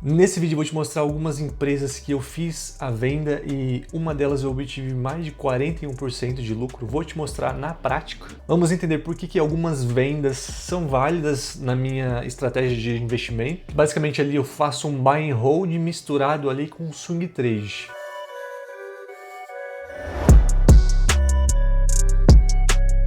Nesse vídeo eu vou te mostrar algumas empresas que eu fiz a venda e uma delas eu obtive mais de 41% de lucro. Vou te mostrar na prática. Vamos entender por que algumas vendas são válidas na minha estratégia de investimento. Basicamente ali eu faço um buy and hold misturado ali com swing trade.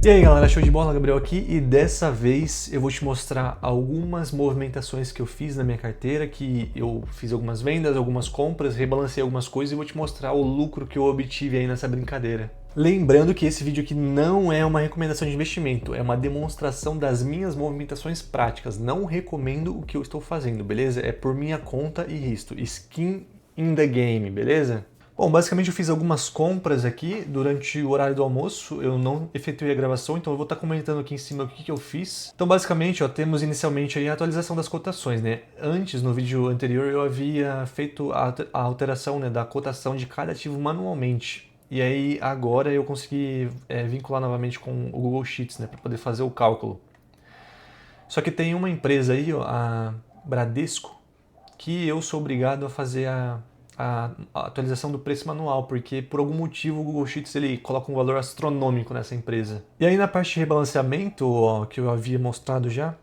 E aí galera, show de bola, Gabriel aqui, e dessa vez eu vou te mostrar algumas movimentações que eu fiz na minha carteira, que eu fiz algumas vendas, algumas compras, rebalancei algumas coisas e vou te mostrar o lucro que eu obtive aí nessa brincadeira. Lembrando que esse vídeo aqui não é uma recomendação de investimento, é uma demonstração das minhas movimentações práticas, não recomendo o que eu estou fazendo, beleza? É por minha conta e risco, skin in the game, beleza? Bom, basicamente eu fiz algumas compras aqui durante o horário do almoço, eu não efetuei a gravação, então eu vou estar comentando aqui em cima o que eu fiz. Então basicamente, ó, temos inicialmente aí a atualização das cotações, né? Antes, no vídeo anterior, eu havia feito a alteração, né, da cotação de cada ativo manualmente. E aí agora eu consegui vincular novamente com o Google Sheets, né, para poder fazer o cálculo. Só que tem uma empresa aí, ó, a Bradesco, que eu sou obrigado a fazer a atualização do preço manual, porque por algum motivo o Google Sheets ele coloca um valor astronômico nessa empresa. E aí na parte de rebalanceamento, ó, que eu havia mostrado já,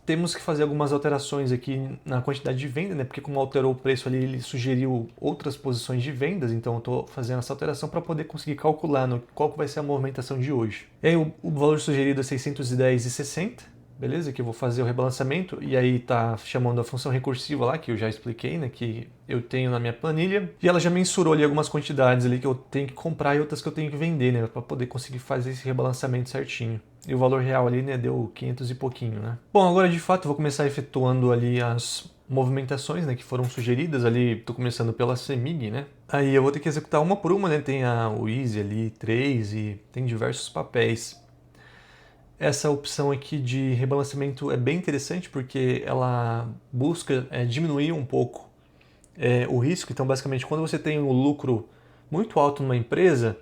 temos que fazer algumas alterações aqui na quantidade de venda, né? Porque como alterou o preço ali, ele sugeriu outras posições de vendas, então eu estou fazendo essa alteração para poder conseguir calcular qual que vai ser a movimentação de hoje. E aí o valor sugerido é 610,60. Beleza? Que eu vou fazer o rebalanceamento e aí tá chamando a função recursiva lá, que eu já expliquei, né? Que eu tenho na minha planilha. E ela já mensurou ali algumas quantidades ali que eu tenho que comprar e outras que eu tenho que vender, né? Para poder conseguir fazer esse rebalanceamento certinho. E o valor real ali, né? Deu 500 e pouquinho, né? Bom, agora de fato eu vou começar efetuando ali as movimentações, né? Que foram sugeridas ali. Tô começando pela CEMIG, né? Aí eu vou ter que executar uma por uma, né? Tem o Easy ali, 3 e tem diversos papéis. Essa opção aqui de rebalanceamento é bem interessante porque ela busca diminuir um pouco o risco. Então, basicamente, quando você tem um lucro muito alto numa empresa,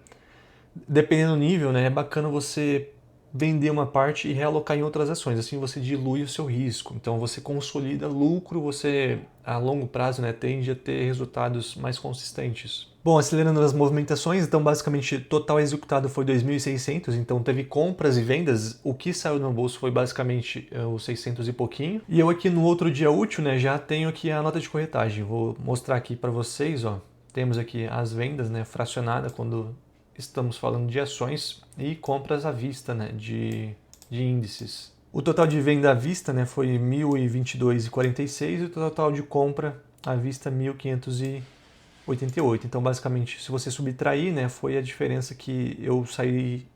dependendo do nível, né, é bacana você vender uma parte e realocar em outras ações. Assim você dilui o seu risco. Então, você consolida lucro, você a longo prazo, né, tende a ter resultados mais consistentes. Bom, acelerando as movimentações, então basicamente total executado foi 2.600, então teve compras e vendas, o que saiu do meu bolso foi basicamente os 600 e pouquinho. E eu aqui no outro dia útil, né, já tenho aqui a nota de corretagem, vou mostrar aqui para vocês, ó. Temos aqui as vendas, né, fracionada quando estamos falando de ações e compras à vista, né, de índices. O total de venda à vista, né, foi 1.022,46 e o total de compra à vista 1.588. Então, basicamente, se você subtrair, né, foi a diferença que eu saí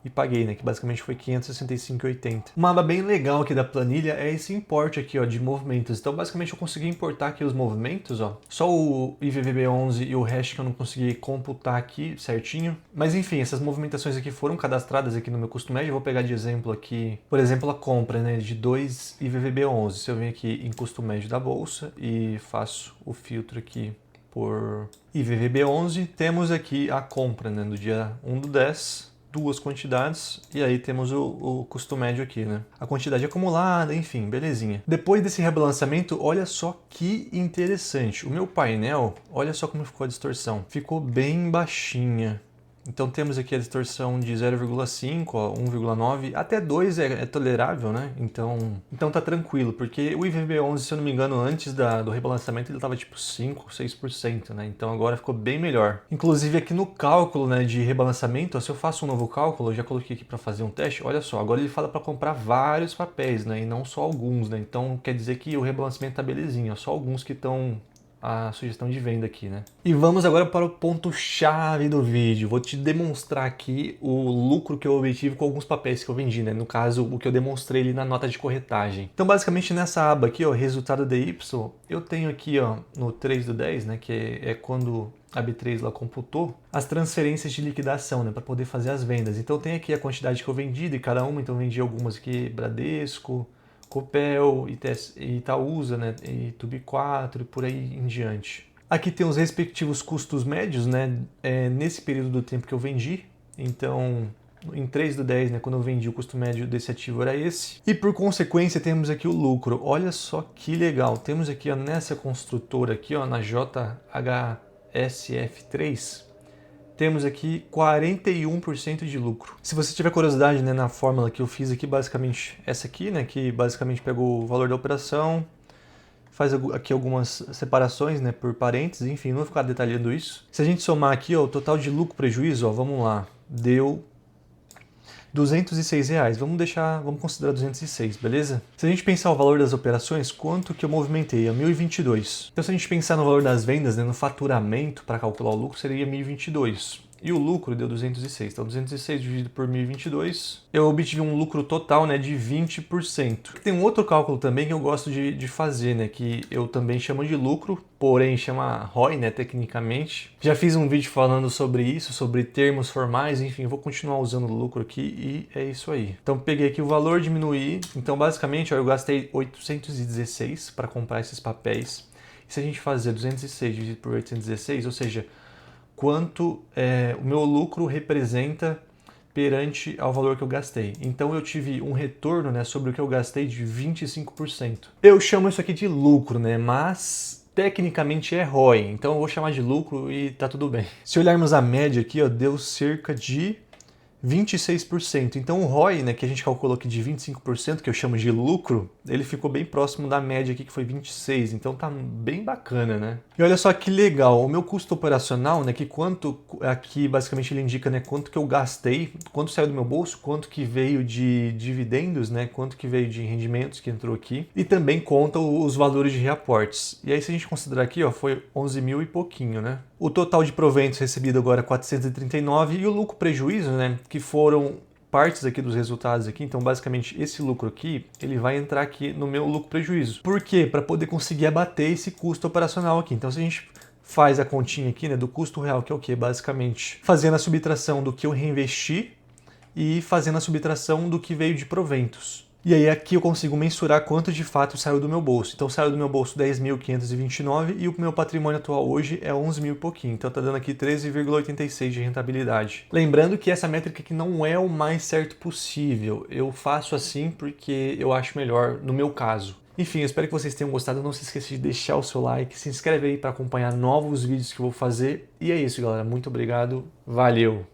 e paguei, né, que basicamente foi 565,80. Uma aba bem legal aqui da planilha é esse import aqui, ó, de movimentos. Então, basicamente, eu consegui importar aqui os movimentos, ó. Só o IVVB11 e o hash que eu não consegui computar aqui certinho. Mas, enfim, essas movimentações aqui foram cadastradas aqui no meu custo médio. Eu vou pegar de exemplo aqui, por exemplo, a compra, né, de 2 IVVB11. Se eu venho aqui em custo médio da bolsa e faço o filtro aqui por IVVB11, temos aqui a compra, né, do dia 1/10, duas quantidades, e aí temos o custo médio aqui, né? A quantidade acumulada, enfim, belezinha. Depois desse rebalanceamento, olha só que interessante. O meu painel, olha só como ficou a distorção. Ficou bem baixinha. Então temos aqui a distorção de 0,5, 1,9, até 2 é tolerável, né? Então tá tranquilo, porque o IVB11, se eu não me engano, antes do rebalanceamento ele estava tipo 5, 6%, né? Então agora ficou bem melhor. Inclusive aqui no cálculo, né, de rebalanceamento, se eu faço um novo cálculo, eu já coloquei aqui para fazer um teste, olha só, agora ele fala para comprar vários papéis, né? E não só alguns, né? Então quer dizer que o rebalanceamento tá belezinha, só alguns que estão a sugestão de venda aqui, né? E vamos agora para o ponto-chave do vídeo. Vou te demonstrar aqui o lucro que eu obtive com alguns papéis que eu vendi, né? No caso, o que eu demonstrei ali na nota de corretagem. Então, basicamente, nessa aba aqui, ó, resultado DY, eu tenho aqui, ó, no 3/10, né? Que é quando a B3 lá computou as transferências de liquidação, né? Para poder fazer as vendas. Então, tem aqui a quantidade que eu vendi de cada uma. Então, eu vendi algumas aqui, Bradesco, Copel, Itaúsa, né, e Tubi4 e por aí em diante. Aqui tem os respectivos custos médios, né, nesse período do tempo que eu vendi. Então, em 3/10, né, quando eu vendi, o custo médio desse ativo era esse. E por consequência temos aqui o lucro. Olha só que legal. Temos aqui, ó, nessa construtora aqui, ó, na JHSF3, temos aqui 41% de lucro. Se você tiver curiosidade, né, na fórmula que eu fiz aqui, basicamente essa aqui, né, que basicamente pegou o valor da operação, faz aqui algumas separações, né, por parênteses, enfim, não vou ficar detalhando isso. Se a gente somar aqui, ó, o total de lucro prejuízo, ó, vamos lá, deu R$206. Vamos considerar 206, beleza? Se a gente pensar o valor das operações, quanto que eu movimentei? É 1.022. Então se a gente pensar no valor das vendas, né, no faturamento para calcular o lucro, seria 1.022. E o lucro deu 206. Então 206 dividido por 1.022, eu obtive um lucro total, né, de 20%. Tem um outro cálculo também que eu gosto de fazer, né, que eu também chamo de lucro, porém chama ROI, né, tecnicamente. Já fiz um vídeo falando sobre isso, sobre termos formais, enfim, vou continuar usando o lucro aqui e é isso aí. Então peguei aqui o valor, diminuí. Então basicamente, ó, eu gastei 816 para comprar esses papéis. E se a gente fazer 206 dividido por 816, ou seja, quanto o meu lucro representa perante ao valor que eu gastei. Então eu tive um retorno, né, sobre o que eu gastei de 25%. Eu chamo isso aqui de lucro, né, mas tecnicamente é ROI, então eu vou chamar de lucro e tá tudo bem. Se olharmos a média aqui, ó, deu cerca de 26%. Então o ROI, né, que a gente calculou aqui de 25%, que eu chamo de lucro, ele ficou bem próximo da média aqui, que foi 26%. Então tá bem bacana, né? E olha só que legal, o meu custo operacional, né, que quanto aqui basicamente ele indica, né, quanto que eu gastei, quanto saiu do meu bolso, quanto que veio de dividendos, né, quanto que veio de rendimentos que entrou aqui, e também conta os valores de reaportes. E aí se a gente considerar aqui, ó, foi 11 mil e pouquinho, né? O total de proventos recebido agora é 439 e o lucro prejuízo, né, que foram partes aqui dos resultados aqui, então basicamente esse lucro aqui, ele vai entrar aqui no meu lucro prejuízo. Por quê? Para poder conseguir abater esse custo operacional aqui. Então se a gente faz a continha aqui, né, do custo real, que é o quê? Basicamente fazendo a subtração do que eu reinvesti e fazendo a subtração do que veio de proventos. E aí aqui eu consigo mensurar quanto de fato saiu do meu bolso. Então saiu do meu bolso 10.529 e o meu patrimônio atual hoje é 11 mil e pouquinho. Então tá dando aqui 13,86 de rentabilidade. Lembrando que essa métrica aqui não é o mais certo possível. Eu faço assim porque eu acho melhor no meu caso. Enfim, eu espero que vocês tenham gostado. Não se esqueça de deixar o seu like, se inscreve aí para acompanhar novos vídeos que eu vou fazer. E é isso, galera. Muito obrigado. Valeu!